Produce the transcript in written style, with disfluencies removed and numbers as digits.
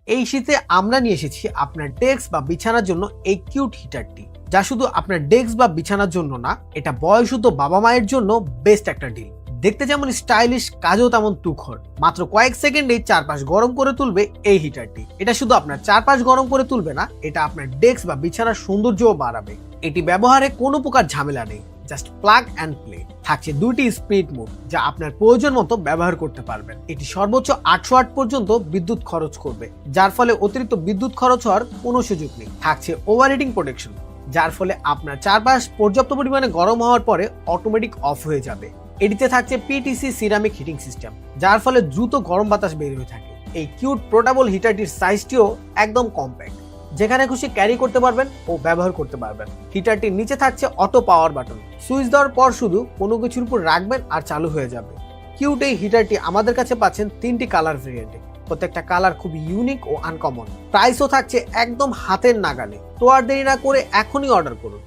এই শীতে আমরা নিয়ে এসেছি আপনার ডেস্ক বা বিছানার জন্য এই কিউট হিটারটি, যা শুধু আপনার ডেস্ক বা বিছানার জন্য না, এটা বয়সুদ্ধ বাবা মায়ের জন্য বেস্ট একটা ডিল। দেখতে যেমন স্টাইলিশ, কাজেও তেমন তুখর। মাত্র কয়েক সেকেন্ডেই চারপাশ গরম করে তুলবে এই হিটারটি। এটা শুধু আপনার চারপাশ গরম করে তুলবে না, এটা আপনার ডেস্ক বা বিছানার সৌন্দর্যও বাড়াবে। এটি ব্যবহারে কোনো প্রকার ঝামেলা নেই, জাস্ট প্লাগ অ্যান্ড প্লে। থাকছে দুটি স্পিড মোড, যা আপনার প্রয়োজন মতো ব্যবহার করতে পারবেন। এটি সর্বোচ্চ 800 ওয়াট পর্যন্ত বিদ্যুৎ খরচ করবে, যার ফলে অতিরিক্ত বিদ্যুৎ খরচ হওয়ার কোনো সুযোগ নেই। থাকছে ওভারহিটিং প্রোটেকশন, যার ফলে আপনার চারপাশ পর্যাপ্ত পরিমাণে গরম হওয়ার পরে অটোমেটিক অফ হয়ে যাবে। এটিতে থাকছে পিটিসি সিরামিক হিটিং সিস্টেম, যার ফলে দ্রুত গরম বাতাস বের হয়ে থাকে। এই কিউট পোর্টেবল হিটারটির সাইজটিও একদম কম্প্যাক্ট, যেখানে খুশি ক্যারি করতে পারবেন ও ব্যবহার করতে পারবেন। হিটারটির নিচে থাকছে অটো পাওয়ার বাটন, সুইচ দেওয়ার পর শুধু কোনো কিছুর উপর রাখবেন আর চালু হয়ে যাবে। কিউট এই হিটারটি আমাদের কাছে পাচ্ছেন 3টি কালার ভেরিয়েন্টে। প্রত্যেকটা কালার খুব ইউনিক ও আনকমন। প্রাইসও থাকছে একদম হাতের নাগালে। তো আর দেরি না করে এখনই অর্ডার করুন।